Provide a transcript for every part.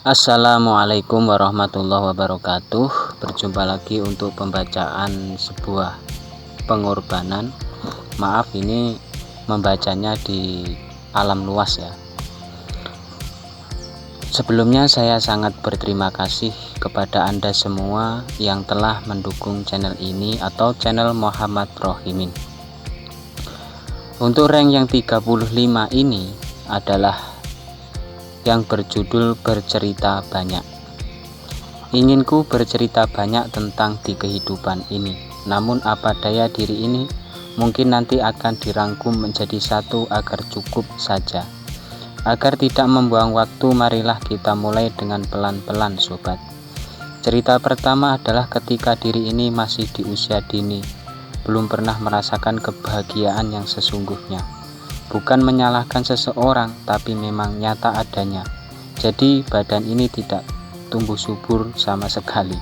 Assalamualaikum warahmatullahi wabarakatuh. Berjumpa lagi untuk pembacaan sebuah pengorbanan. Maaf, ini membacanya di alam luas ya. Sebelumnya saya sangat berterima kasih kepada Anda semua yang telah mendukung channel ini atau channel Muhammad Rohimin. Untuk rank yang 35 ini adalah yang berjudul bercerita banyak. Inginku bercerita banyak tentang di kehidupan ini, namun apa daya diri ini mungkin nanti akan dirangkum menjadi satu agar cukup saja. Agar tidak membuang waktu, marilah kita mulai dengan pelan-pelan sobat. Cerita pertama adalah ketika diri ini masih di usia dini, belum pernah merasakan kebahagiaan yang sesungguhnya. Bukan menyalahkan seseorang, tapi memang nyata adanya. Jadi badan ini tidak tumbuh subur sama sekali.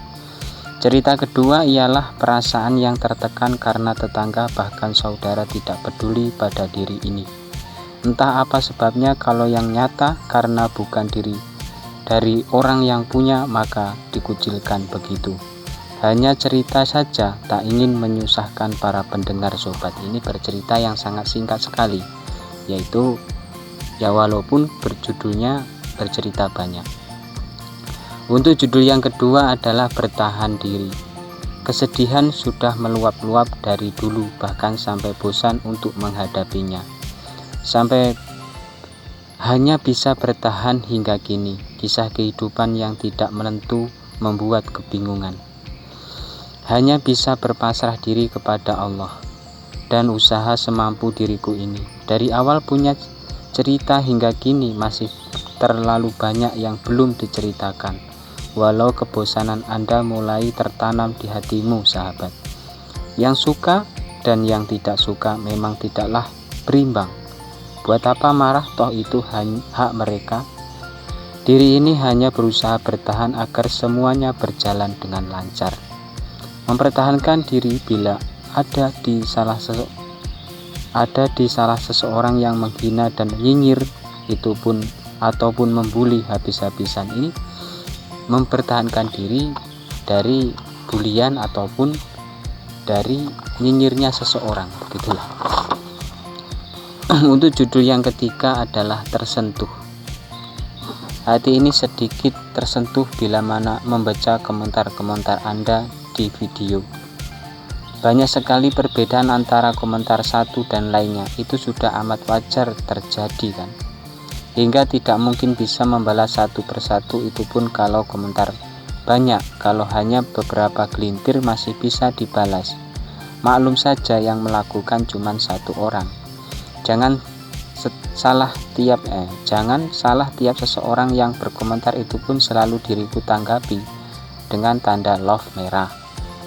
Cerita kedua ialah perasaan yang tertekan karena tetangga bahkan saudara tidak peduli pada diri ini. Entah apa sebabnya, kalau yang nyata karena bukan diri dari orang yang punya maka dikucilkan begitu. Hanya cerita saja, tak ingin menyusahkan para pendengar sobat. Ini bercerita yang sangat singkat sekali, yaitu ya walaupun berjudulnya bercerita banyak. Untuk judul yang kedua adalah bertahan diri. Kesedihan sudah meluap-luap dari dulu, bahkan sampai bosan untuk menghadapinya. Sampai hanya bisa bertahan hingga kini. Kisah kehidupan yang tidak menentu membuat kebingungan. Hanya bisa berpasrah diri kepada Allah dan usaha semampu diriku ini. Dari awal punya cerita hingga kini masih terlalu banyak yang belum diceritakan. Walau kebosanan Anda mulai tertanam di hatimu sahabat. Yang suka dan yang tidak suka memang tidaklah berimbang. Buat apa marah, toh itu hak mereka. Diri ini hanya berusaha bertahan agar semuanya berjalan dengan lancar. Mempertahankan diri bila ada di salah seseorang yang menghina dan nyinyir itu pun ataupun membuli habis-habisan, ini mempertahankan diri dari bulian ataupun dari nyinyirnya seseorang, begitulah. Untuk judul yang ketiga adalah tersentuh. Hati ini sedikit tersentuh bila mana membaca komentar-komentar Anda di video. Banyak sekali perbedaan antara komentar satu dan lainnya. Itu sudah amat wajar terjadi kan. Hingga tidak mungkin bisa membalas satu persatu, itu pun kalau komentar banyak. Kalau hanya beberapa gelintir masih bisa dibalas. Maklum saja yang melakukan cuma satu orang. Jangan salah tiap seseorang yang berkomentar itu pun selalu diriku tanggapi dengan tanda love merah,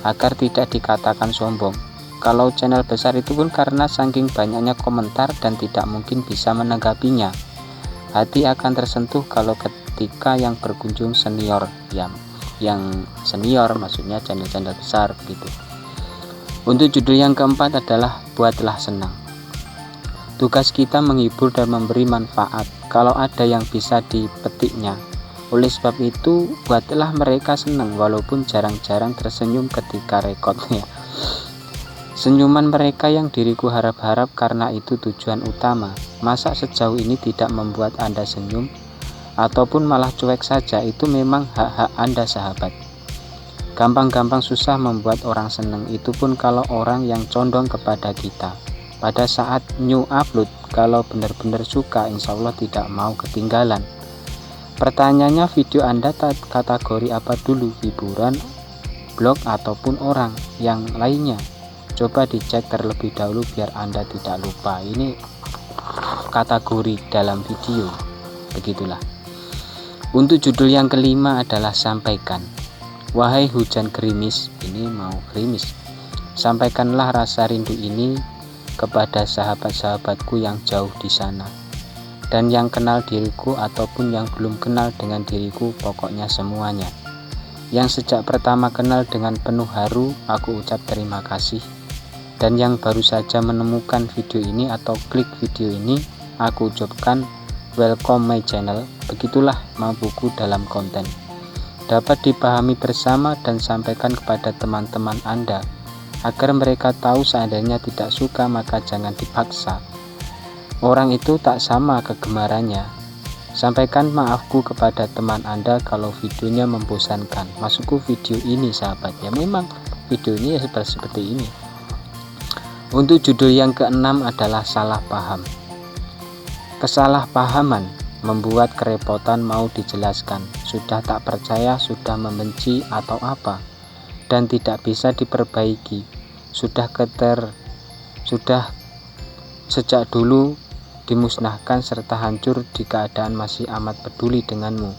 agar tidak dikatakan sombong. Kalau channel besar itu pun karena saking banyaknya komentar dan tidak mungkin bisa menanggapinya. Hati akan tersentuh kalau ketika yang berkunjung senior, yang senior maksudnya channel-channel besar begitu. Untuk judul yang keempat adalah buatlah senang. Tugas kita menghibur dan memberi manfaat kalau ada yang bisa dipetiknya. Oleh sebab itu, buatlah mereka senang walaupun jarang-jarang tersenyum ketika rekodnya. Senyuman mereka yang diriku harap-harap, karena itu tujuan utama. Masa sejauh ini tidak membuat Anda senyum ataupun malah cuek saja, itu memang hak-hak Anda sahabat. Gampang-gampang susah membuat orang senang, itu pun kalau orang yang condong kepada kita. Pada saat new upload, kalau benar-benar suka, insya Allah tidak mau ketinggalan. Pertanyaannya, video Anda kategori apa dulu? Hiburan, blog, ataupun orang yang lainnya? Coba dicek terlebih dahulu biar Anda tidak lupa. Ini kategori dalam video, begitulah. Untuk judul yang kelima adalah sampaikan. Wahai hujan gerimis, ini mau gerimis, sampaikanlah rasa rindu ini kepada sahabat-sahabatku yang jauh di sana, dan yang kenal diriku ataupun yang belum kenal dengan diriku, pokoknya semuanya. Yang sejak pertama kenal dengan penuh haru, aku ucap terima kasih. Dan yang baru saja menemukan video ini atau klik video ini, aku ucapkan welcome my channel. Begitulah mau buku dalam konten. Dapat dipahami bersama dan sampaikan kepada teman-teman Anda, agar mereka tahu seandainya tidak suka maka jangan dipaksa. Orang itu tak sama kegemarannya. Sampaikan maafku kepada teman Anda kalau videonya membosankan. Maksudku video ini sahabat, ya memang video ini seperti ini. Untuk judul yang keenam adalah salah paham. Kesalahpahaman membuat kerepotan mau dijelaskan. Sudah tak percaya, sudah membenci atau apa, dan tidak bisa diperbaiki. Sudah sejak dulu dimusnahkan serta hancur di keadaan masih amat peduli denganmu.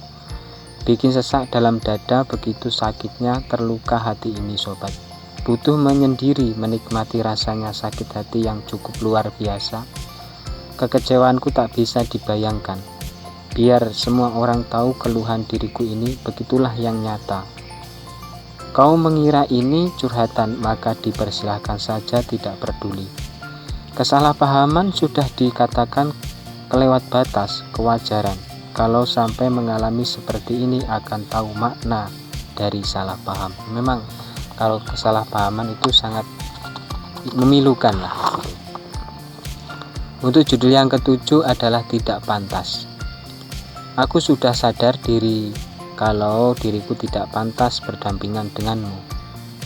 Bikin sesak dalam dada, begitu sakitnya terluka hati ini sobat. Butuh menyendiri menikmati rasanya sakit hati yang cukup luar biasa. Kekecewaanku tak bisa dibayangkan. Biar semua orang tahu keluhan diriku ini, begitulah yang nyata. Kau mengira ini curhatan, maka dipersilahkan saja, tidak peduli. Kesalahpahaman sudah dikatakan kelewat batas kewajaran. Kalau sampai mengalami seperti ini akan tahu makna dari salah paham. Memang kalau kesalahpahaman itu sangat memilukan lah. Untuk judul yang ketujuh adalah tidak pantas. Aku sudah sadar diri kalau diriku tidak pantas berdampingan denganmu.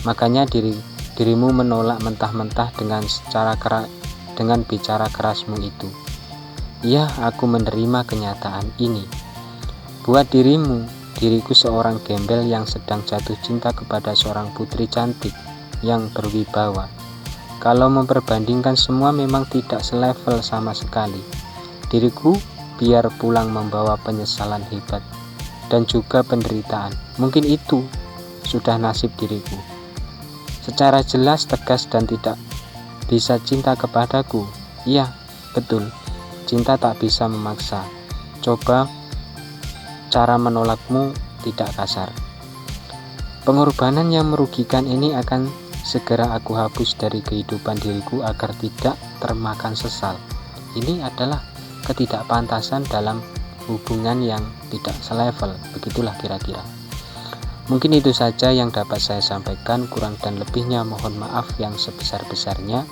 Makanya dirimu menolak mentah-mentah dengan bicara kerasmu itu. Iya, aku menerima kenyataan ini. Buat diriku seorang gembel yang sedang jatuh cinta kepada seorang putri cantik yang berwibawa. Kalau memperbandingkan semua memang tidak selevel sama sekali. Diriku biar pulang membawa penyesalan hebat dan juga penderitaan. Mungkin itu sudah nasib diriku. Secara jelas, tegas dan tidak bisa cinta kepadaku. Iya, betul. Cinta tak bisa memaksa. Coba cara menolakmu tidak kasar. Pengorbanan yang merugikan ini akan segera aku hapus dari kehidupan diriku agar tidak termakan sesal. Ini adalah ketidakpantasan dalam hubungan yang tidak selevel. Begitulah kira-kira. Mungkin itu saja yang dapat saya sampaikan. Kurang dan lebihnya mohon maaf yang sebesar-besarnya.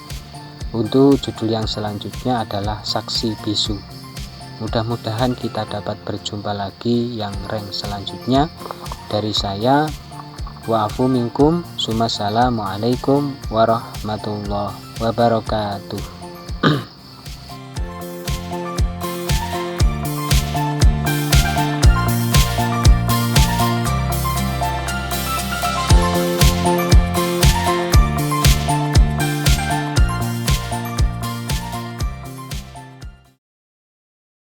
Untuk judul yang selanjutnya adalah saksi bisu. Mudah-mudahan kita dapat berjumpa lagi yang rank selanjutnya. Dari saya, wa'afu minkum, Assalamualaikum warahmatullahi wabarakatuh.